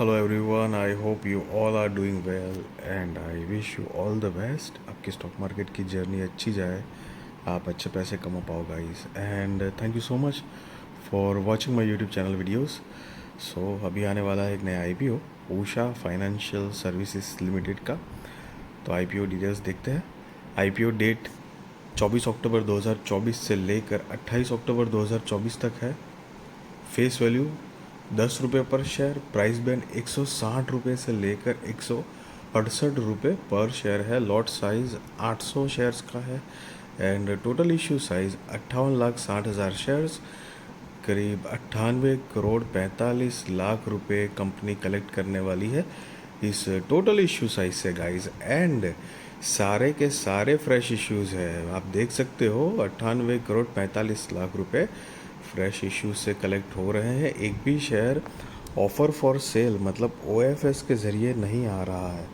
Hello everyone, I hope you all are doing well and I wish you all the best. आपकी stock market की journey अच्छी जाए, आप अच्छे पैसे कमा पाओ guys. And thank you so much for watching my YouTube channel videos. So अभी आने वाला है एक नया IPO, Usha Financial Services Limited का। तो आईपीओ डिटेल्स देखते हैं। आईपीओ डेट 24 अक्टूबर 2024 से लेकर 28 अक्टूबर 2024 तक है। फेस वैल्यू 10 रुपये पर शेयर। प्राइस बैंड 160 रुपये से लेकर 168 रुपये पर शेयर है। लॉट साइज 800 शेयर्स का है and total issue size 58,60,000 shares. करीब 98 करोड़ 45 लाख रुपए कंपनी कलेक्ट करने वाली है इस टोटल इश्यू साइज से गाइस। एंड सारे के सारे फ्रेश इश्यूज है, आप देख सकते हो 98 करोड़ 45 लाख रुपए फ्रेश इश्यूज से कलेक्ट हो रहे हैं। एक भी शेयर ऑफर फॉर सेल मतलब ओएफएस के ज़रिए नहीं आ रहा है।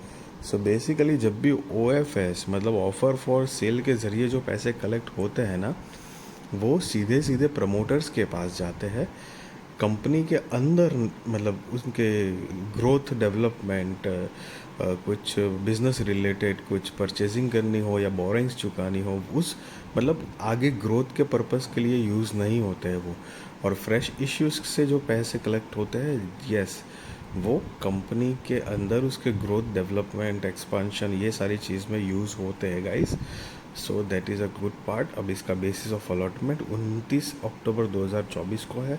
सो बेसिकली जब भी ओएफएस मतलब ऑफर फॉर सेल के ज़रिए जो पैसे कलेक्ट होते हैं ना, वो सीधे सीधे प्रमोटर्स के पास जाते हैं। कंपनी के अंदर मतलब उनके ग्रोथ डेवलपमेंट, कुछ बिजनेस रिलेटेड कुछ परचेजिंग करनी हो या बोरिंग्स चुकानी हो, उस मतलब आगे ग्रोथ के पर्पस के लिए यूज़ नहीं होते हैं वो। और फ्रेश इश्यूज से जो पैसे कलेक्ट होते हैं, यस, वो कंपनी के अंदर उसके ग्रोथ डेवलपमेंट एक्सपांशन ये सारी चीज़ में यूज़ होते हैं guys. So that is a good part. अब इसका बेसिस ऑफ अलॉटमेंट 29 अक्टूबर 2024 को है।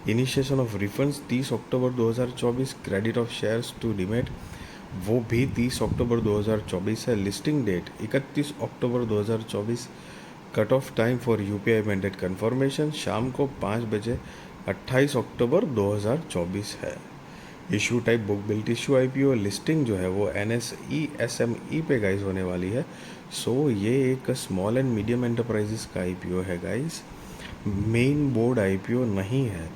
Initiation of refunds 30 October 2024। Credit of shares to demat वो भी 30 अक्टूबर 2024 है। Listing date 31 October 2024। Cut off time for UPI mandate confirmation शाम को 5 बजे 28 अक्टूबर 2024 है। Issue type book built issue IPO. Listing जो है वो एनएसई एसएमई पे गाइज होने वाली है। सो ये एक स्मॉल एंड मीडियम एंटरप्राइजेस का आईपीओ है गाइज, मेन बोर्ड आईपीओ नहीं है।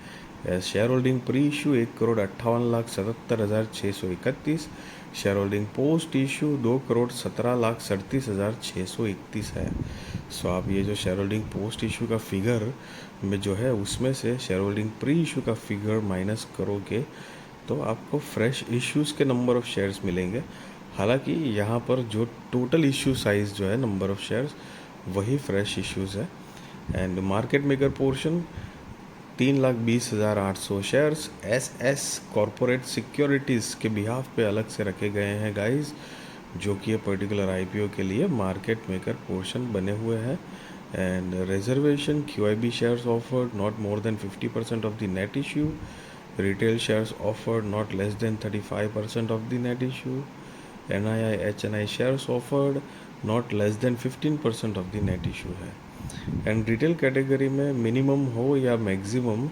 Share holding pre issue 1,58,77,631। Share holding post issue 2,17,37,631 है। सो आप ये जो शेयर होल्डिंग पोस्ट इशू का फिगर में जो है उसमें से शेयर होल्डिंग प्री इशू का फिगर माइनस करोगे तो आपको फ्रेश इश्यूज़ के नंबर ऑफ़ शेयर्स मिलेंगे। हालांकि यहाँ पर जो टोटल इशू साइज़ जो है नंबर ऑफ़ शेयर्स वही फ्रेश इश्यूज़ है। And market maker portion 3,20,800 shares S corporate securities के बिहाफ पे अलग से रखे गए हैं गाइस, जो कि ये पर्टिकुलर आईपीओ के लिए मार्केट मेकर पोर्शन बने हुए हैं। And reservation QIB shares offered not more than 50% of the net issue. Retail shares offered not less than 35% of the net issue. NII HNI shares offered not less than 15% of the net issue है। And retail category में minimum हो या maximum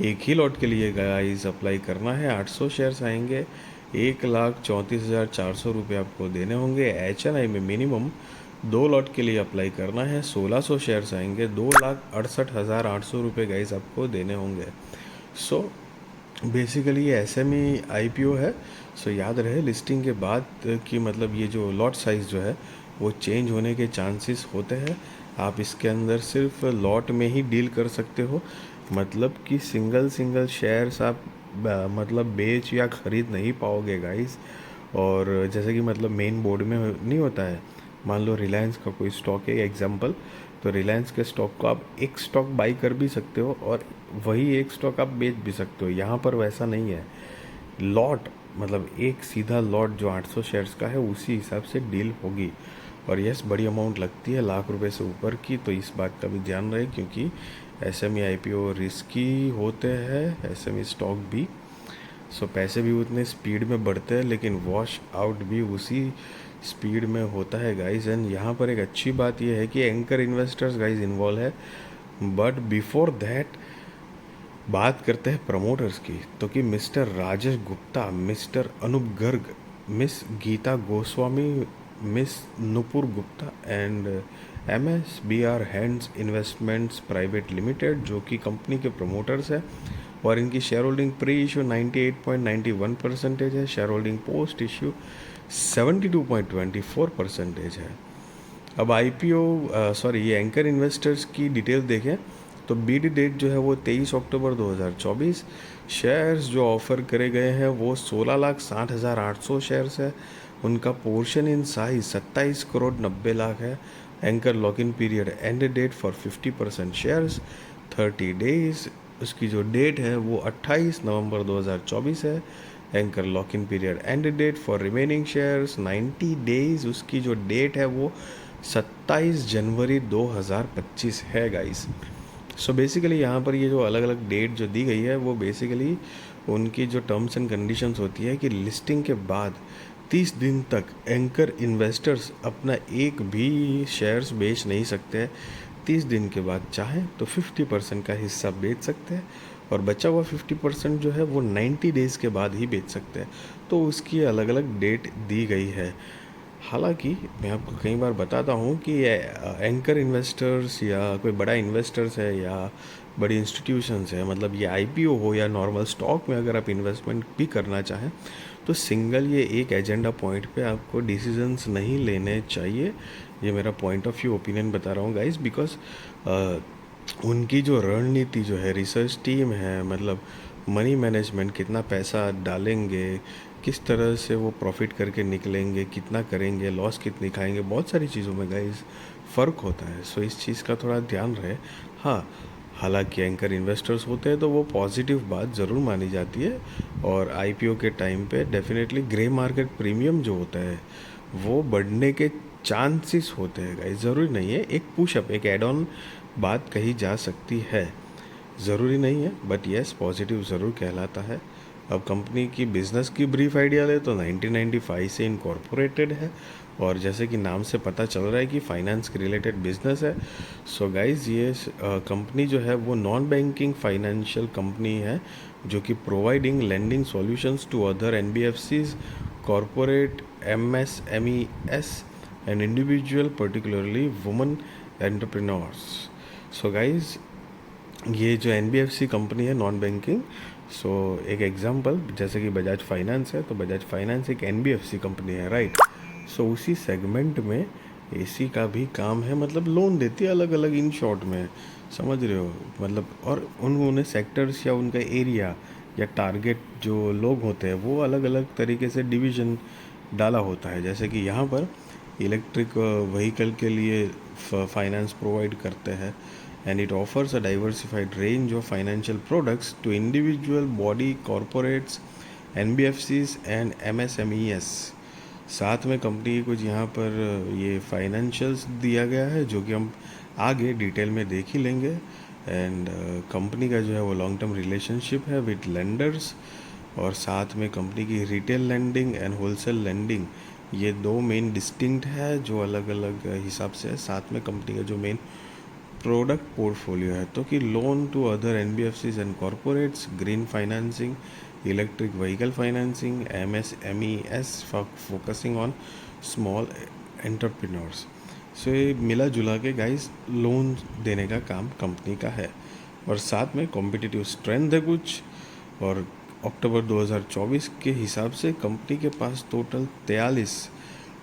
एक ही lot के लिए guys apply करना है। 800 shares आएंगे, 1,34,400 रुपये आपको देने होंगे। एचएनआई में मिनिमम 2 लॉट के लिए अप्लाई करना है, 1,600 शेयर्स आएंगे, 2,68,800 रुपये गाइस आपको देने होंगे। सो बेसिकली ये एसएमई आईपीओ है। सो याद रहे लिस्टिंग के बाद कि मतलब ये जो लॉट साइज़ जो है वो चेंज होने के चांसेस होते हैं। आप इसके अंदर सिर्फ लॉट में ही डील कर सकते हो, मतलब कि सिंगल सिंगल शेयर्स आप मतलब बेच या ख़रीद नहीं पाओगे गाइस। और जैसे कि मतलब मेन बोर्ड में नहीं होता है, मान लो रिलायंस का कोई स्टॉक है एग्जांपल, तो रिलायंस के स्टॉक को आप एक स्टॉक बाई कर भी सकते हो और वही एक स्टॉक आप बेच भी सकते हो। यहाँ पर वैसा नहीं है। लॉट मतलब एक सीधा लॉट जो 800 शेयर्स का है उसी हिसाब से डील होगी। और यस, बड़ी अमाउंट लगती है, लाख रुपए से ऊपर की, तो इस बात का भी ध्यान रहे क्योंकि एसएमई आईपीओ रिस्की होते हैं, एसएमई स्टॉक भी। सो पैसे भी उतने स्पीड में बढ़ते हैं लेकिन वॉश आउट भी उसी स्पीड में होता है गाइज। एंड यहाँ पर एक अच्छी बात यह है कि एंकर इन्वेस्टर्स गाइज इन्वॉल्व है। बट बिफोर दैट बात करते हैं प्रमोटर्स की, तो कि mister Rajesh Gupta, mister Anup Garg, miss Geeta Goswami, miss Nupur Gupta and MSBR hands investments private limited, जो कि कंपनी के प्रमोटर्स है। और इनकी शेयर होल्डिंग प्री इशू 98.91% है। शेयर होल्डिंग पोस्ट इशू 72.24% है। अब आईपीओ ये एंकर इन्वेस्टर्स की डिटेल देखें तो बीडी डेट जो है वो 23 अक्टूबर 2024। शेयर्स जो ऑफ़र करे गए हैं वो 16,60,800 शेयर्स है। उनका portion in size 27 crore 90 lakh है। Anchor lock in period end date for 50% shares 30 days. उसकी जो डेट है वो 28 नवंबर 2024 है। Anchor lock in period end date for remaining shares 90 days. उसकी जो डेट है वो 27 जनवरी 2025 है गाइस। सो बेसिकली यहाँ पर ये जो अलग अलग डेट जो दी गई है वो बेसिकली उनकी जो टर्म्स एंड कंडीशंस होती है कि लिस्टिंग के बाद 30 दिन तक एंकर इन्वेस्टर्स अपना एक भी शेयर्स बेच नहीं सकते। 30 दिन के बाद चाहें तो 50% का हिस्सा बेच सकते हैं और बचा हुआ 50% जो है वो 90 डेज़ के बाद ही बेच सकते हैं। तो उसकी अलग अलग डेट दी गई है। हालांकि मैं आपको कई बार बताता हूँ कि एंकर इन्वेस्टर्स या कोई बड़ा इन्वेस्टर्स है या बड़ी इंस्टीट्यूशंस है, मतलब ये आईपीओ हो या नॉर्मल स्टॉक में अगर आप इन्वेस्टमेंट भी करना चाहें तो सिंगल ये एक एजेंडा पॉइंट पे आपको डिसीजंस नहीं लेने चाहिए। ये मेरा पॉइंट ऑफ व्यू ओपिनियन बता रहा हूँ गाइस, बिकॉज उनकी जो रणनीति जो है, रिसर्च टीम है, मतलब मनी मैनेजमेंट, कितना पैसा डालेंगे, किस तरह से वो प्रॉफिट करके निकलेंगे, कितना करेंगे, लॉस कितनी खाएंगे, बहुत सारी चीज़ों में गाइस फ़र्क होता है। सो इस चीज़ का थोड़ा ध्यान रहे। हाँ, हालांकि एंकर इन्वेस्टर्स होते हैं तो वो पॉजिटिव बात ज़रूर मानी जाती है और आईपीओ के टाइम पे डेफिनेटली ग्रे मार्केट प्रीमियम जो होता है वो बढ़ने के चांसेस होते हैं गाइस। ज़रूरी नहीं है, एक पुशअप, एक एड ऑन बात कही जा सकती है, ज़रूरी नहीं है, बट येस पॉजिटिव ज़रूर कहलाता है। अब कंपनी की बिज़नेस की ब्रीफ आइडिया ले तो 1995 से इनकॉर्पोरेटेड है और जैसे कि नाम से पता चल रहा है कि फाइनेंस के रिलेटेड बिजनेस है। सो गाइज ये कंपनी जो है वो नॉन बैंकिंग फाइनेंशियल कंपनी है जो कि providing lending solutions to other NBFCs, corporate, MSMEs and individual, particularly women entrepreneurs. So guys ये जो एनबीएफसी कंपनी है नॉन बैंकिंग, सो एक एग्जांपल जैसे कि बजाज फाइनेंस है, तो बजाज फाइनेंस एक एनबीएफसी कंपनी है, राइट। सो उसी सेगमेंट में एसी का भी काम है, मतलब लोन देती है अलग अलग, इन शॉर्ट में समझ रहे हो मतलब। और उन्होंने सेक्टर्स या उनका एरिया या टारगेट जो लोग होते हैं वो अलग अलग तरीके से डिवीज़न डाला होता है। जैसे कि यहाँ पर इलेक्ट्रिक व्हीकल के लिए फाइनेंस प्रोवाइड करते हैं and it offers a diversified range of financial products to individual body corporates, NBFCs and MSMEs। साथ में कंपनी की कुछ यहाँ पर ये फाइनेंशियल्स दिया गया है जो कि हम आगे डिटेल में देख ही लेंगे। एंड कंपनी का जो है वो लॉन्ग टर्म रिलेशनशिप है विद लेंडर्स और साथ में कंपनी की retail lending and wholesale lending, ये दो मेन डिस्टिंक्ट है जो अलग अलग हिसाब से है। साथ में कंपनी का जो मेन प्रोडक्ट पोर्टफोलियो है तो कि loan to other NBFCs and corporates, green financing, electric vehicle financing, MSMEs focusing on small entrepreneurs. So ये मिला जुला के गाइस लोन देने का काम कंपनी का है और साथ में कॉम्पिटिटिव स्ट्रेंथ है कुछ। और अक्टूबर 2024 के हिसाब से कंपनी के पास टोटल 43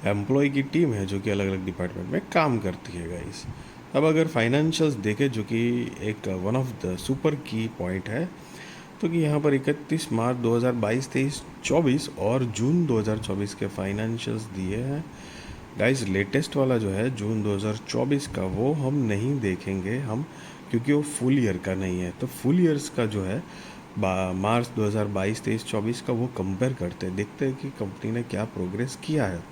एम्प्लॉय की टीम है जो कि अलग अलग डिपार्टमेंट में काम करती है गाइस। अब अगर फाइनेंशियल्स देखें जो कि एक वन ऑफ द सुपर की पॉइंट है, तो कि यहाँ पर 31 मार्च 2022, 23, 24 और जून 2024 के फाइनेंशियल्स दिए हैं गाइस। लेटेस्ट वाला जो है जून 2024 का वो हम नहीं देखेंगे हम, क्योंकि वो फुल ईयर का नहीं है। तो फुल ईयर्स का जो है मार्च 2022, 23, 24 का वो कंपेयर करते हैं, देखते हैं कि कंपनी ने क्या प्रोग्रेस किया है।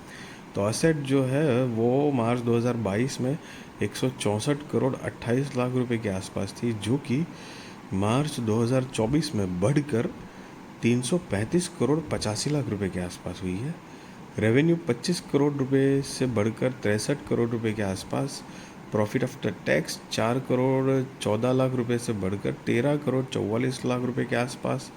तो असेट जो है वो मार्च 2022 में 164 करोड़ 28 लाख रुपए के आसपास थी, जो कि मार्च 2024 में बढ़कर 335 करोड़ 85 लाख रुपए के आसपास हुई है। रेवेन्यू 25 करोड़ रुपए से बढ़कर 63 करोड़ रुपए के आसपास। Profit after tax 4 crore 14 lakh रुपए से बढ़कर 13 करोड़ 44 लाख रुपए के आसपास।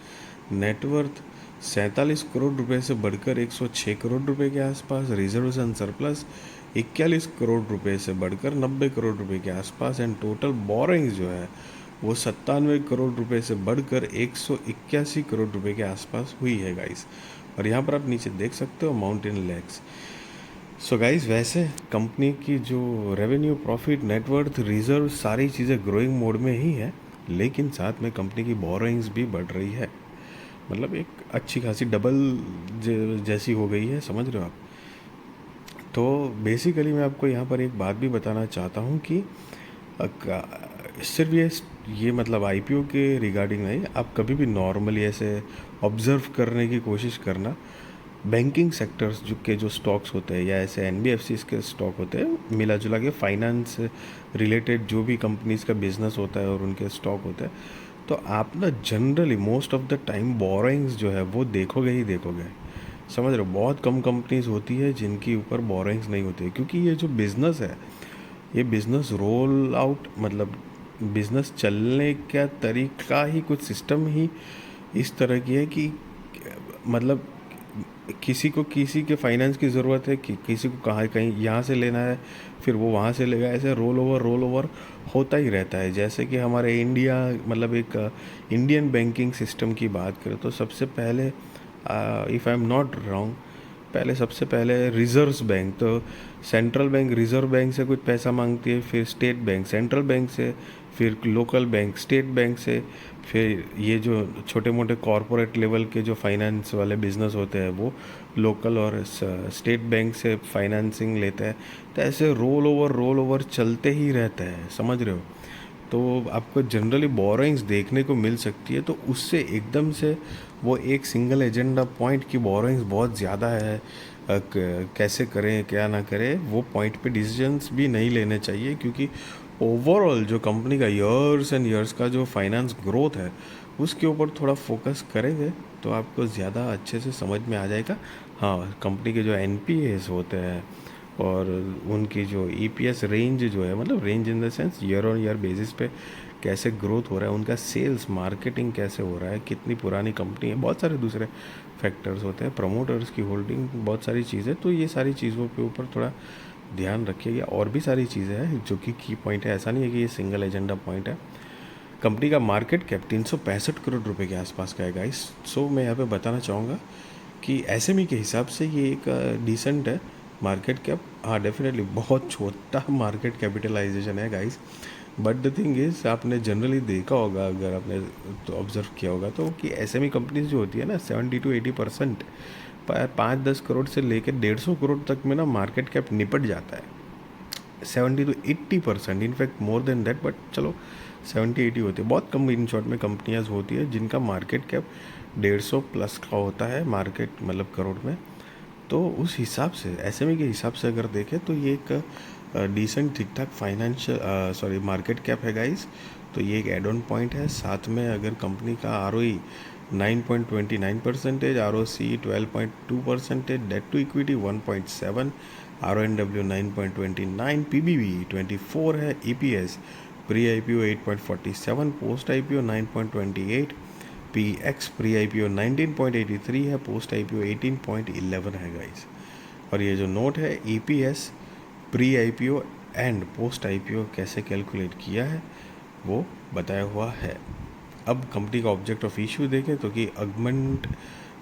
नेटवर्थ 47 करोड़ रुपए से बढ़कर 106 करोड़ रुपए के आसपास। रिजर्व्स एंड सरप्लस 41 करोड़ रुपए से बढ़कर 90 करोड़ रुपए के आसपास। एंड टोटल बोरिंग्स जो है वो 97 करोड़ रुपए से बढ़कर 181 करोड़ रुपए के आसपास हुई है गाइस। और यहाँ पर आप नीचे देख सकते हो माउंटेन लेक्स। सो गाइस, वैसे कंपनी की जो रेवेन्यू, प्रॉफिट, नेटवर्थ, रिजर्व सारी चीज़ें ग्रोइंग मोड में ही है, लेकिन साथ में कंपनी की बोरोइंग्स भी बढ़ रही है। मतलब एक अच्छी खासी डबल जैसी हो गई है, समझ रहे हो आप। तो बेसिकली मैं आपको यहाँ पर एक बात भी बताना चाहता हूँ कि सिर्फ ये मतलब आईपीओ के रिगार्डिंग नहीं, आप कभी भी नॉर्मली ऐसे ऑब्जर्व करने की कोशिश करना। बैंकिंग सेक्टर्स जो स्टॉक्स होते हैं या ऐसे एनबीएफसीज के स्टॉक होते हैं, मिला जुला के फाइनेंस रिलेटेड जो भी कंपनीज का बिजनेस होता है और उनके स्टॉक होते हैं, तो आप ना generally most of the time borrowings जो है वो देखोगे ही देखोगे। समझ रहे हो, बहुत कम कंपनीज होती है जिनके ऊपर बोरोइंग्स नहीं होती है, क्योंकि ये जो बिज़नेस है, ये बिज़नेस रोल आउट मतलब बिज़नेस चलने का तरीका ही, कुछ सिस्टम ही इस तरह की है कि मतलब किसी को किसी के फाइनेंस की ज़रूरत है, कि किसी को कहाँ कहीं यहाँ से लेना है, फिर वो वहाँ से लेगा, ऐसे रोल ओवर होता ही रहता है। जैसे कि हमारे इंडिया मतलब एक इंडियन बैंकिंग सिस्टम की बात करें तो सबसे पहले, if I am not wrong, पहले सबसे पहले रिजर्व बैंक, तो सेंट्रल बैंक रिजर्व बैंक से कुछ पैसा मांगती है, फिर स्टेट बैंक सेंट्रल बैंक से, फिर लोकल बैंक स्टेट बैंक से, फिर ये जो छोटे मोटे कॉरपोरेट लेवल के जो फाइनेंस वाले बिजनेस होते हैं वो लोकल और स्टेट बैंक से फाइनेंसिंग लेते हैं। तो ऐसे रोल ओवर चलते ही रहते हैं, समझ रहे हो। तो आपको जनरली बोरोइंग्स देखने को मिल सकती है, तो उससे एकदम से वो एक सिंगल एजेंडा पॉइंट की बोरोइंग्स बहुत ज़्यादा है, कैसे करें क्या ना करें, वो पॉइंट पे डिसीजंस भी नहीं लेने चाहिए, क्योंकि ओवरऑल जो कंपनी का ईयर्स एंड ईयर्स का जो फाइनेंस ग्रोथ है उसके ऊपर थोड़ा फोकस करेंगे तो आपको ज़्यादा अच्छे से समझ में आ जाएगा। हाँ, कंपनी के जो एनपीएस होते हैं और उनकी जो ईपीएस रेंज जो है, मतलब range in the sense year on year basis पे कैसे ग्रोथ हो रहा है, उनका सेल्स मार्केटिंग कैसे हो रहा है, कितनी पुरानी कंपनी है, बहुत सारे दूसरे फैक्टर्स होते हैं, प्रमोटर्स की होल्डिंग, बहुत सारी चीज़ें। तो ये सारी चीज़ों के ऊपर थोड़ा ध्यान रखिएगा। और भी सारी चीज़ें हैं जो कि की पॉइंट है, ऐसा नहीं है कि ये सिंगल एजेंडा पॉइंट है। कंपनी का मार्केट कैप 365 करोड़ रुपए के आसपास का है गाइस। सो मैं यहाँ पे बताना चाहूँगा कि एसएमई के हिसाब से ये एक डिसेंट है मार्केट कैप। हाँ, डेफिनेटली बहुत छोटा मार्केट कैपिटलाइजेशन है guys, but the thing is आपने जनरली देखा होगा, अगर आपने तो ऑब्जर्व किया होगा तो, कि एसएमई कंपनीज जो होती है ना, 70 to 80% 5-10 करोड़ से लेकर 150 करोड़ तक में ना मार्केट कैप निपट जाता है। 70 to 80%, in fact more than that, but चलो 70-80 होती है। बहुत कम इन शॉर्ट में कंपनियाँ होती है जिनका मार्केट कैप 150 प्लस का होता है, मार्केट मतलब करोड़ में। तो उस हिसाब से एसएमई के हिसाब से अगर देखें तो ये एक डिसेंट ठीक ठाक फाइनेंशियल सॉरी मार्केट कैप है गाइस। तो ये एक एड ऑन पॉइंट है। साथ में अगर कंपनी का ROE 9.29%, R O C 12.2%, debt to equity 1.7, R O N W 9.29, PBV 24 है, EPS pre IPO 8.47, post IPO 9.28, P X pre IPO 19.83 है, पोस्ट आईपीओ 18.11 है गाइस। और ये जो नोट है EPS pre IPO and post IPO कैसे calculate किया है वो बताया हुआ है। अब कंपनी का ऑब्जेक्ट ऑफ इशू देखें तो कि augment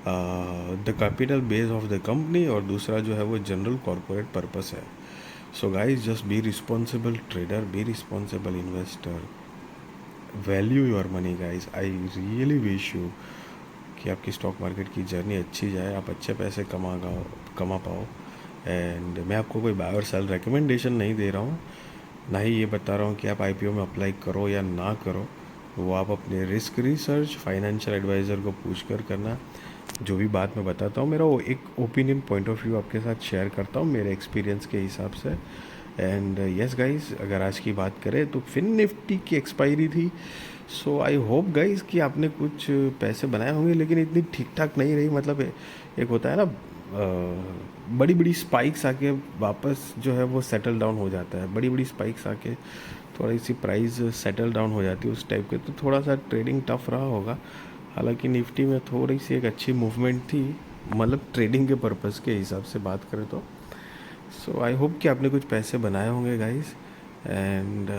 the capital base of the company, और दूसरा जो है वो जनरल कॉरपोरेट पर्पस है। So guys, just be responsible trader, be responsible investor, value your money guys. I really wish you कि आपकी स्टॉक मार्केट की जर्नी अच्छी जाए, आप अच्छे पैसे कमा पाओ। एंड मैं आपको कोई बाय और सेल रिकमेंडेशन नहीं दे रहा हूँ, ना ही ये बता रहा हूँ कि आप आईपीओ में अप्लाई करो या ना करो। वो आप अपने रिस्क रिसर्च फाइनेंशियल एडवाइज़र को पूछ कर करना। जो भी बात मैं बताता हूँ, मेरा वो एक ओपिनियन पॉइंट ऑफ व्यू आपके साथ शेयर करता हूँ मेरे एक्सपीरियंस के हिसाब से। एंड यस गाइस, अगर आज की बात करें तो फिन निफ्टी की एक्सपायरी थी। सो आई होप गाइस कि आपने कुछ पैसे बनाए होंगे, लेकिन इतनी ठीक ठाक नहीं रही। मतलब एक होता है ना, बड़ी बड़ी स्पाइक्स आके वापस जो है वो सेटल डाउन हो जाता है, बड़ी बड़ी स्पाइक्स आके थोड़ी सी प्राइस सेटल डाउन हो जाती है उस टाइप के, तो थोड़ा सा ट्रेडिंग टफ रहा होगा। हालांकि निफ्टी में थोड़ी सी एक अच्छी मूवमेंट थी, मतलब ट्रेडिंग के पर्पज़ के हिसाब से बात करें तो। सो आई होप कि आपने कुछ पैसे बनाए होंगे गाइस। एंड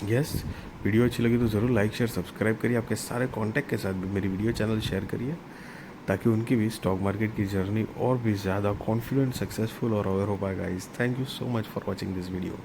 यस, वीडियो अच्छी लगी तो ज़रूर लाइक शेयर सब्सक्राइब करिए, आपके सारे कॉन्टैक्ट के साथ भी मेरी वीडियो चैनल शेयर करिए। ताकि उनकी भी स्टॉक मार्केट की जर्नी और भी ज़्यादा कॉन्फिडेंट, सक्सेसफुल और अवेयर हो पाए guys. Thank you so much for watching this video.